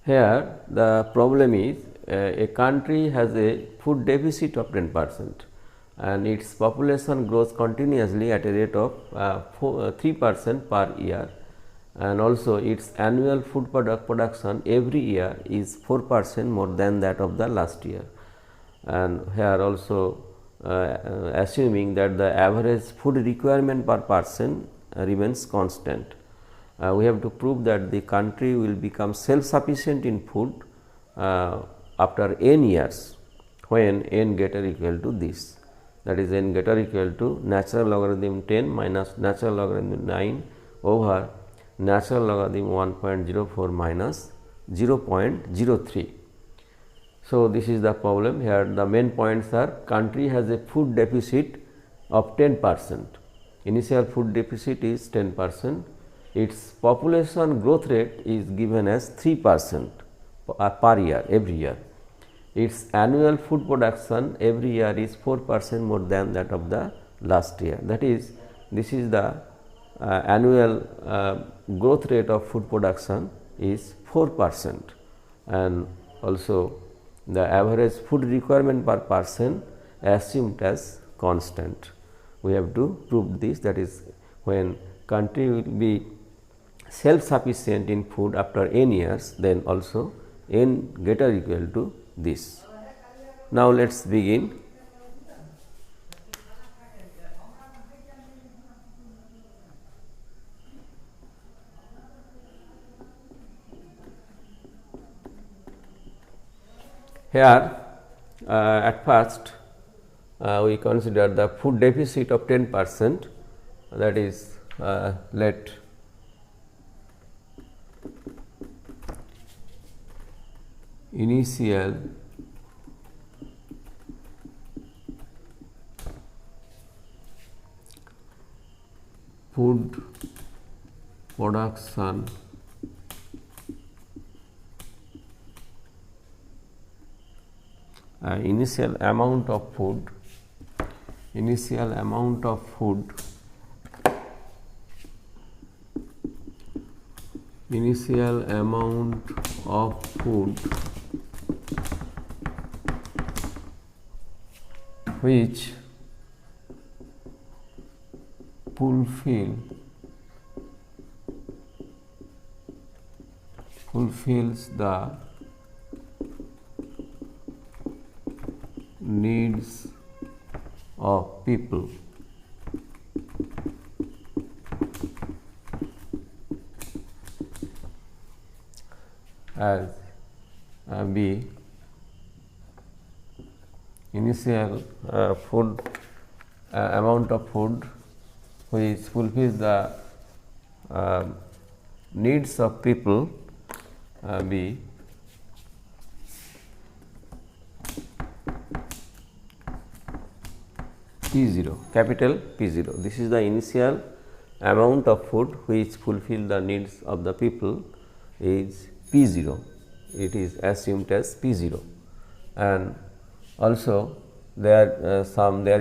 Here the problem is a country has a food deficit of 10% and its population grows continuously at a rate of 3% per year, and also its annual food production every year is 4% more than that of the last year. And here also assuming that the average food requirement per person remains constant. We have to prove that the country will become self sufficient in food after n years, when n greater equal to this, that is n greater equal to natural logarithm 10 minus natural logarithm 9 over natural logarithm 1.04 minus 0.03. So, this is the problem. Here the main points are: country has a food deficit of 10%, initial food deficit is 10%, its population growth rate is given as 3% per year every year, its annual food production every year is 4% more than that of the last year. That is, this is the annual growth rate of food production is 4%, and also the average food requirement per person assumed as constant. We have to prove this, that is, when country will be self sufficient in food after n years, then also n greater equal to this. Now, let us begin. Here at first we consider the food deficit of 10%, that is, let initial food production initial amount of food which fulfills the needs of people. As B, initial food amount of food which fulfills the needs of people, B, P0, capital P0. This is the initial amount of food which fulfill the needs of the people is P0. It is assumed as P0, and also there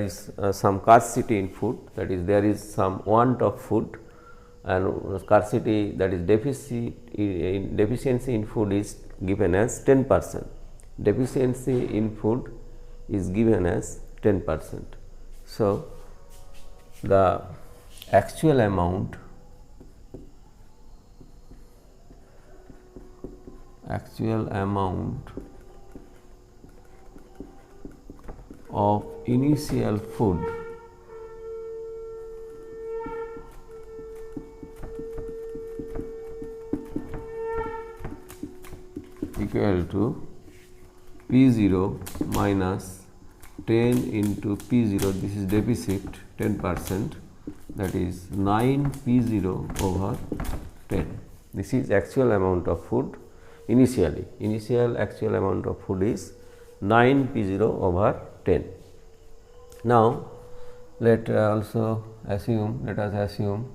is some scarcity in food, that is, there is some want of food, and scarcity, that is deficiency in food is given as 10%. Deficiency in food is given as 10%. So, the actual amount of initial food equal to P0 minus 10 into P0, this is deficit 10%, that is 9 P0 over 10. This is actual amount of food initially. Initial actual amount of food is 9 P0 over 10. Now, let us assume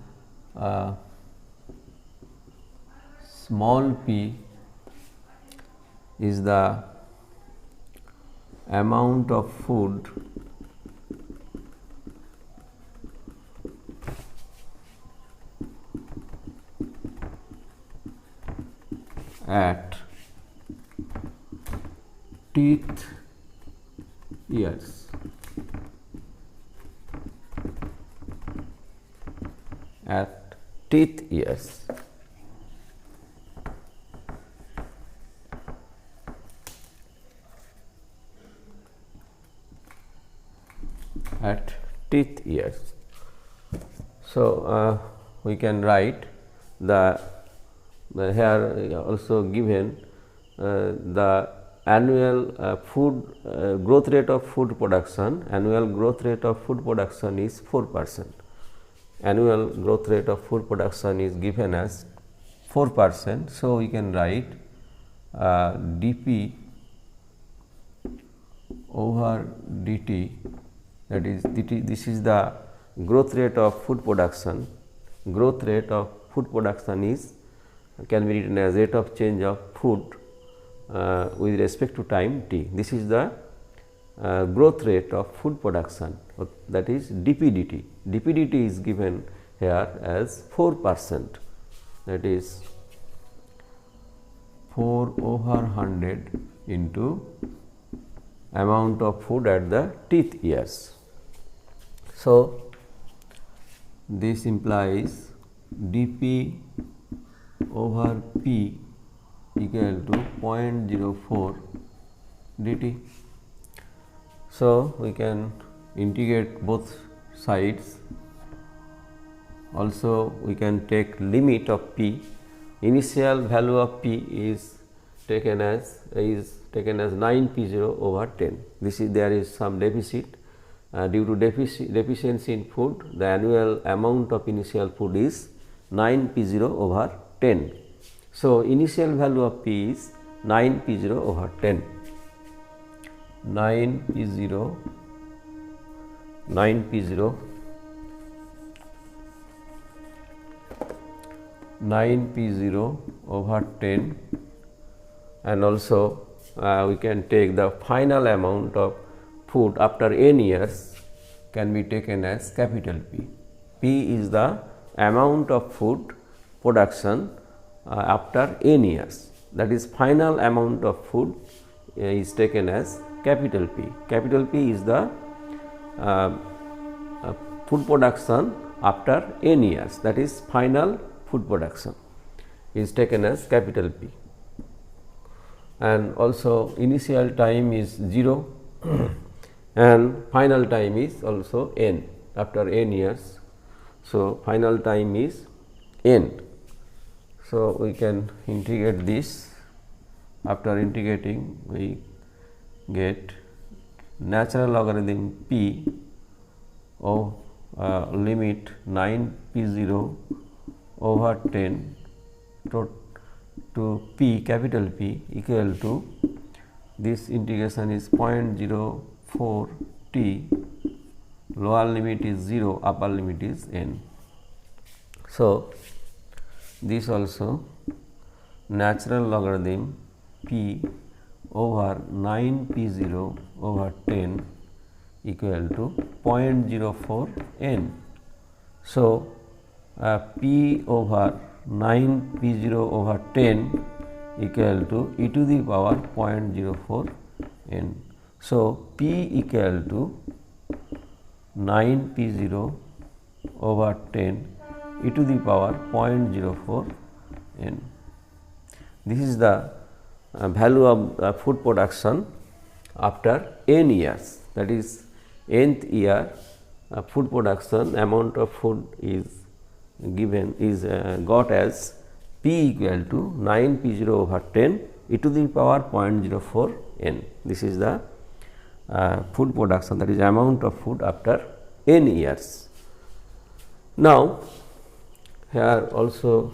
small p is the amount of food at teeth years. At teeth years. At teeth years. So, we can write the here also given the annual food growth rate of food production. Annual growth rate of food production is 4%. Annual growth rate of food production is given as 4%. So, we can write dP over dt, that is this is the growth rate of food production. Growth rate of food production is can be written as rate of change of food with respect to time t. This is the growth rate of food production, that is dP dt. dP dt is given here as 4%, that is 4 over 100 into amount of food at the teeth years. So, this implies dP over P equal to 0.04 dt. So, we can integrate both sides. Also, we can take limit of P. Initial value of P is taken as 9 P0 over 10. This is there is some deficit. Due to deficiency in food, the annual amount of initial food is 9 P0 over 10. So, initial value of P is 9 P0 over 10. 9 P0 over 10, and also we can take the final amount of food after n years can be taken as capital P. P is the amount of food production after n years, that is final amount of food is taken as capital P. Capital P is the food production after n years, that is final food production is taken as capital P, and also initial time is 0 and final time is also n after n years. So, final time is n. So, we can integrate this. After integrating, we get natural logarithm P of limit 9 P0 over 10 to P, capital P, equal to this integration is 0.04 t, lower limit is 0, upper limit is n. So, this also natural logarithm P over 9 P0 over 10 equal to 0.04 n. So, P over 9 P0 over 10 equal to e to the power 0.04 n. So, P equal to 9 P0 over 10 e to the power 0.04 n. This is the value of food production after n years, that is nth year food production amount of food is given is got as P equal to 9 P0 over 10 e to the power 0.04 n. This is the food production, that is amount of food after n years. Now, here also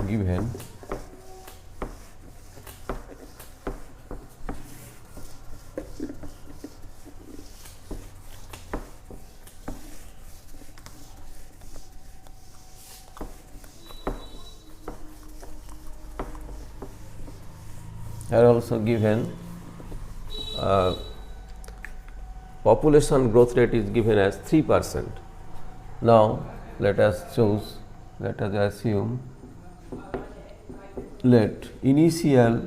given population growth rate is given as 3%. Now, let us assume let initial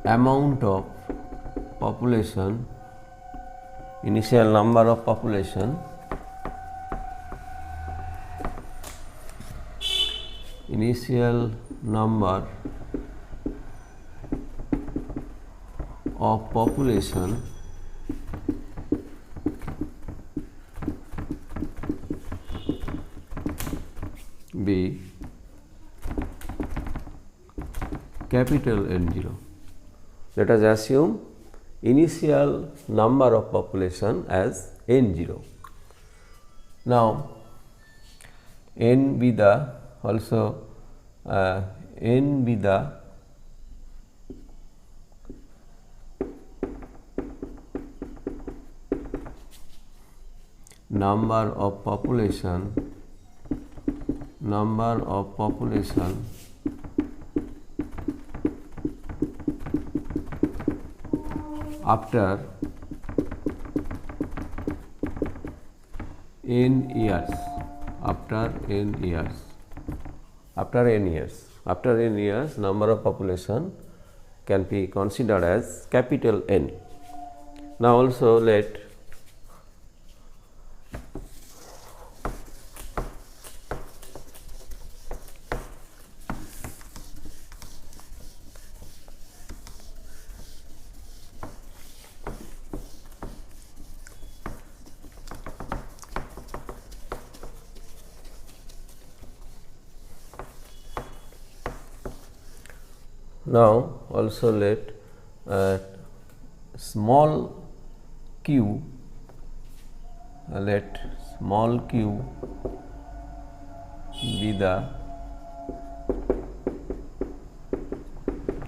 amount of population, initial number of population be capital N0. Let us assume initial number of population as N0. Now, N be the also N be the number of population after n years. After n years, number of population can be considered as capital N. Now also let small q, let small q be the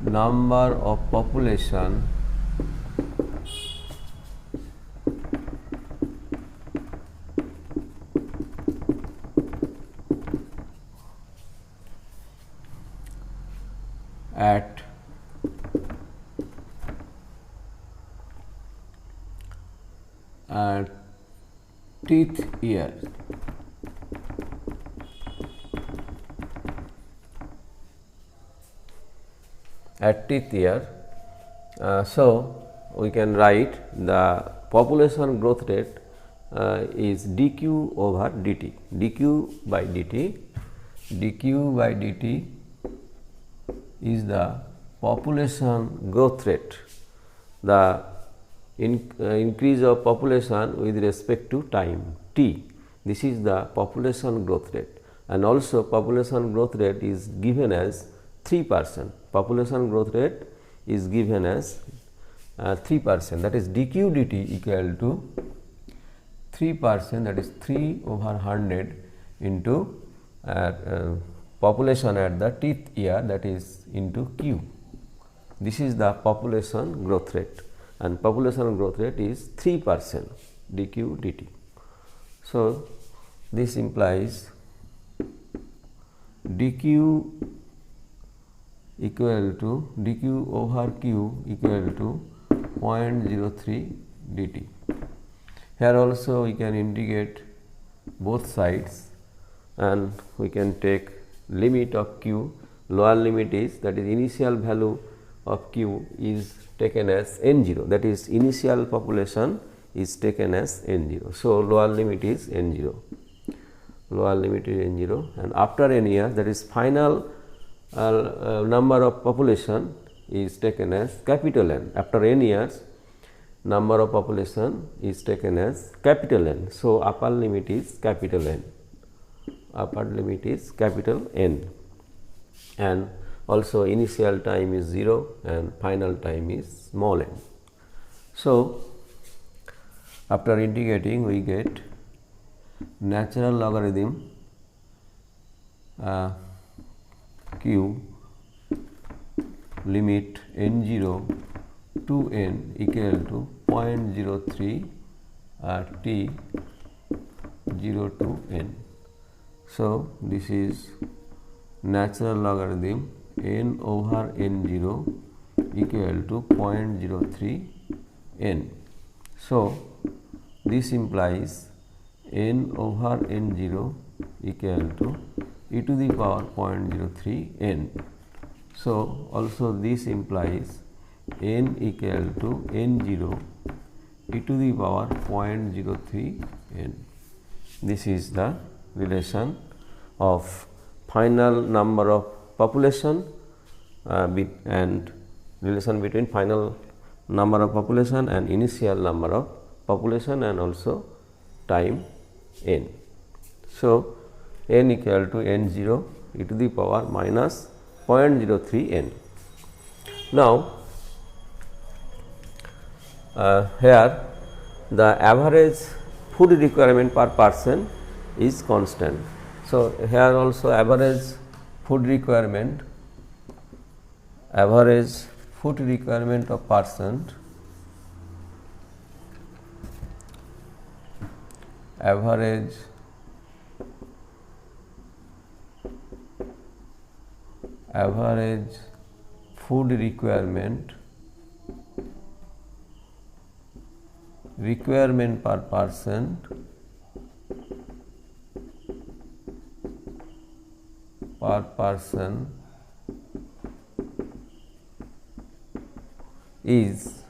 number of population at teeth year. At teeth year, so we can write the population growth rate is dq over dt. dq by dt is the population growth rate, the increase of population with respect to time t. This is the population growth rate, and also population growth rate is given as 3%. Population growth rate is given as 3%, that is dq dt equal to 3%, that is 3 over 100 into population at the teeth year, that is into q. This is the population growth rate, and population growth rate is 3% dq dt. So, this implies dq equal to dq over q equal to 0.03 dt. Here also we can integrate both sides, and we can take limit of q. Lower limit is, that is initial value of q is taken as n0, that is initial population is taken as n0. So, lower limit is n0, and after n years, that is final number of population is taken as capital N. After n years, number of population is taken as capital N. So, upper limit is capital N, and also initial time is 0 and final time is small n. So, after integrating we get natural logarithm q limit n0 to n equal to 0.03 t 0 to n. So, this is natural logarithm n over n0 equal to 0.03 n. So, this implies n over n0 equal to e to the power 0.03 n. So, also this implies n equal to n0 e to the power 0.03 n. This is the relation of final number of population and relation between final number of population and initial number of population and also time n. So, n equal to n0 e to the power minus 0.03 n. Now, here the average food requirement per person is constant. So, here also average food requirement of person, average food requirement per person is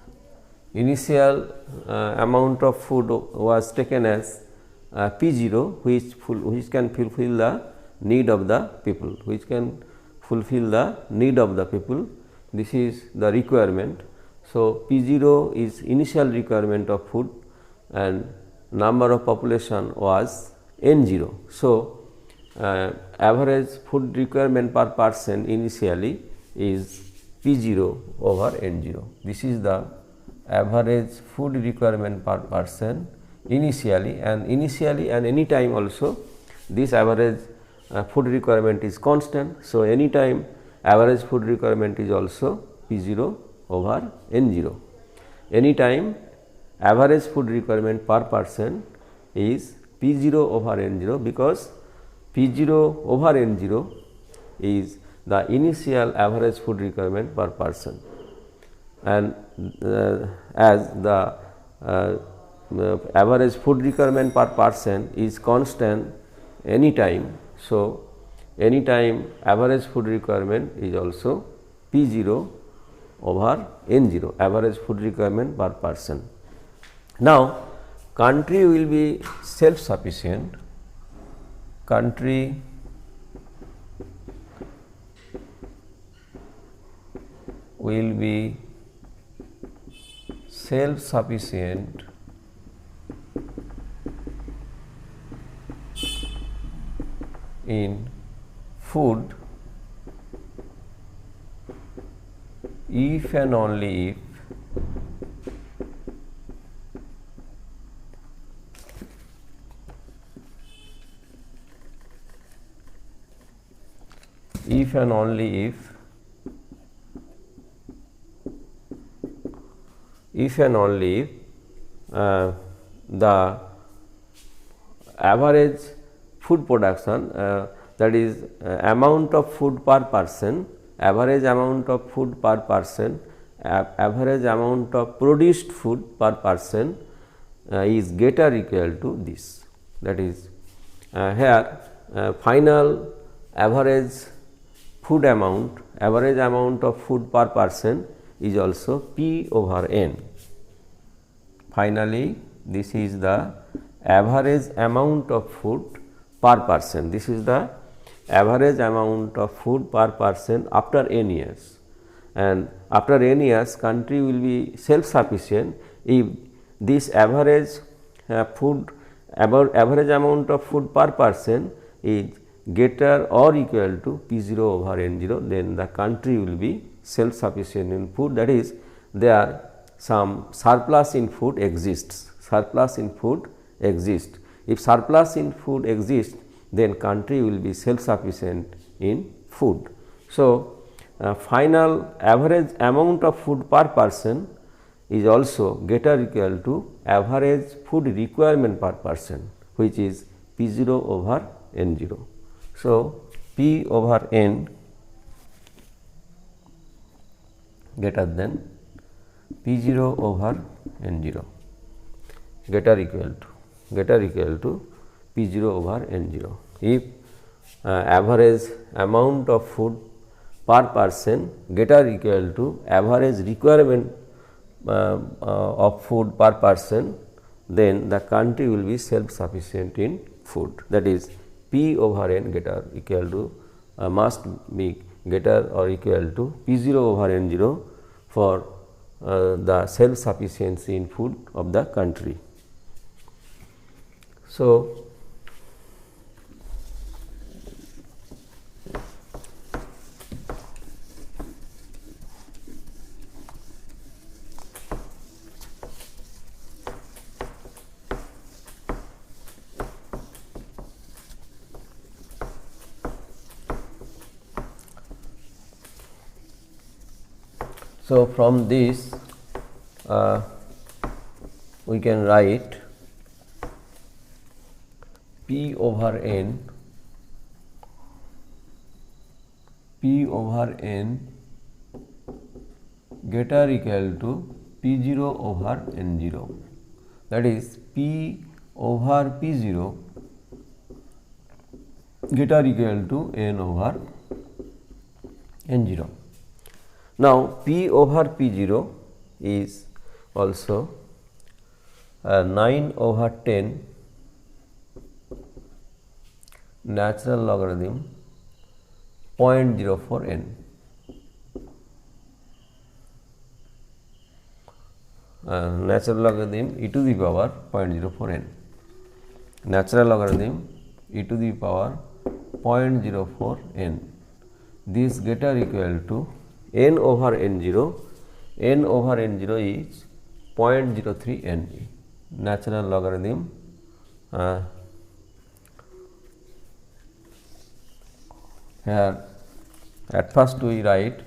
initial amount of food was taken as P0, which can fulfill the need of the people, This is the requirement. So, P0 is initial requirement of food and number of population was N0. So, average food requirement per person initially is P0 over N0. This is the average food requirement per person initially and any time also this average food requirement is constant. So, any time average food requirement is also P0 over N0. Any time average food requirement per person is P0 over N0 because P0 over N0 is the initial average food requirement per person and as the average food requirement per person is constant any time. So, any time average food requirement is also P0 over N0, average food requirement per person. Now, country will be self sufficient, country will be self sufficient in food if and only if the average food production that is amount of food per person, average amount of food per person, average amount of produced food per person is greater or equal to this. That is here final average food amount, average amount of food per person is also P over N. Finally, this is the average amount of food per person. This is the average amount of food per person after n years, and after n years country will be self sufficient if this average average amount of food per person is greater or equal to P0 over N0, then the country will be self sufficient in food. That is, there some surplus in food exists, If surplus in food exists, then country will be self sufficient in food. So, final average amount of food per person is also greater or equal to average food requirement per person, which is P0 over N0. So, P over N greater than P0 over N0 greater or equal to P0 over N0. If average amount of food per person greater equal to average requirement of food per person, then the country will be self sufficient in food. That is P over N greater equal to must be greater or equal to P 0 over N 0 for the self sufficiency in food of the country. So, from this we can write P over N greater equal to P 0 over N 0, that is P over P 0 greater equal to N over N 0. Now, P over P 0 is also 9 over 10 natural logarithm 0.04 n. Natural logarithm e to the power 0.04 n. Natural logarithm e to the power 0.04 n. This greater equal to n over n 0. N over n 0 is 0.03 n. Natural logarithm here at first we write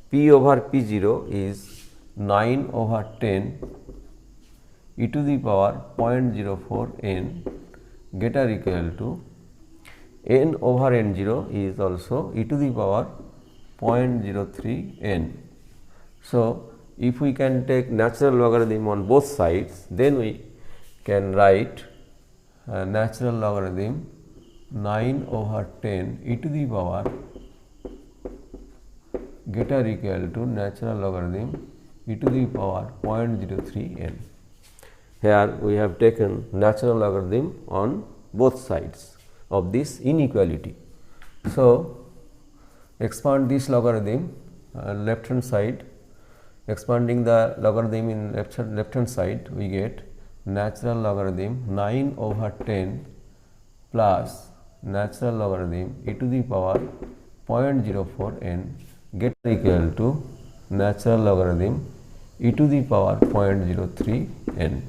P over P 0 is 9 over 10 e to the power 0.04 n greater equal to n over n 0 is also e to the power 0.03 n. So, if we can take natural logarithm on both sides, then we can write natural logarithm 9 over 10 e to the power greater equal to natural logarithm e to the power 0.03 n. Here we have taken natural logarithm on both sides of this inequality. So, expand this logarithm left hand side, expanding the logarithm in left hand side, we get natural logarithm 9 over 10 plus natural logarithm e to the power 0.04 n get equal to natural logarithm e to the power 0.03 n.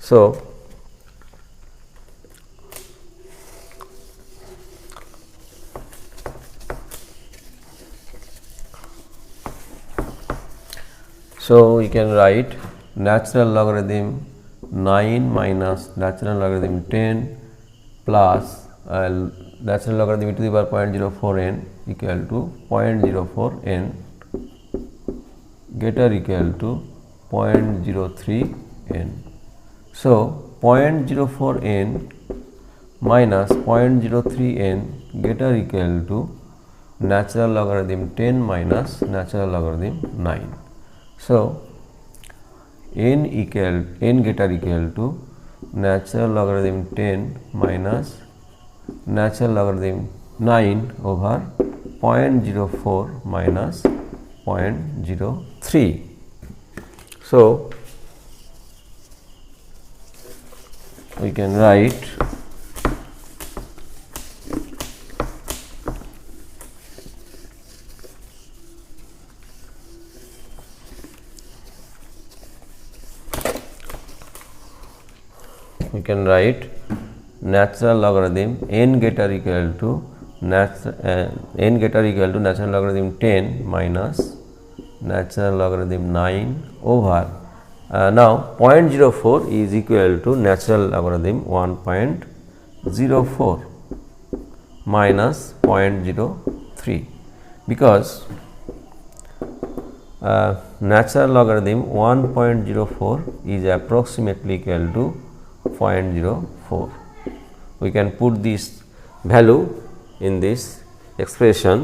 So, we can write natural logarithm 9 minus natural logarithm 10 plus natural logarithm e to the power 0.04 n equal to 0.04 n greater equal to 0.03 n. So, 0.04 n minus 0.03 n greater equal to natural logarithm 10 minus natural logarithm 9. So, n greater equal to natural logarithm 10 minus natural logarithm 9 over 0.04 minus 0.03. So, we can write natural logarithm n greater equal to natural logarithm 10 minus natural logarithm 9 over now 0.04 is equal to natural logarithm 1.04 minus 0.03, because natural logarithm 1.04 is approximately equal to 0.04. We can put this value in this expression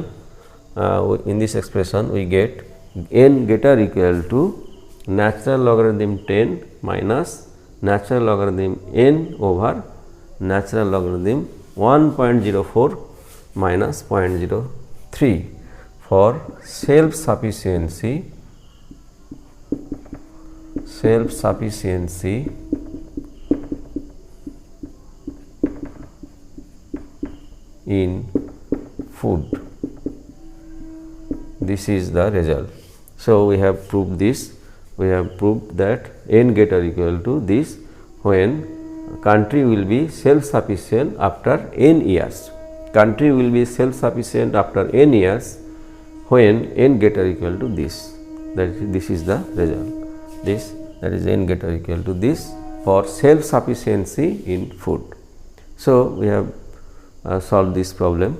in this expression we get n greater equal to natural logarithm 10 minus natural logarithm n over natural logarithm 1.04 minus 0.03 for self sufficiency in food. This is the result. So, we have proved this. We have proved that n greater equal to this when country will be self sufficient after n years. Country will be self sufficient after n years when n greater equal to this. That is, this is the result. This, that is n greater equal to this for self sufficiency in food. So, we have solved this problem.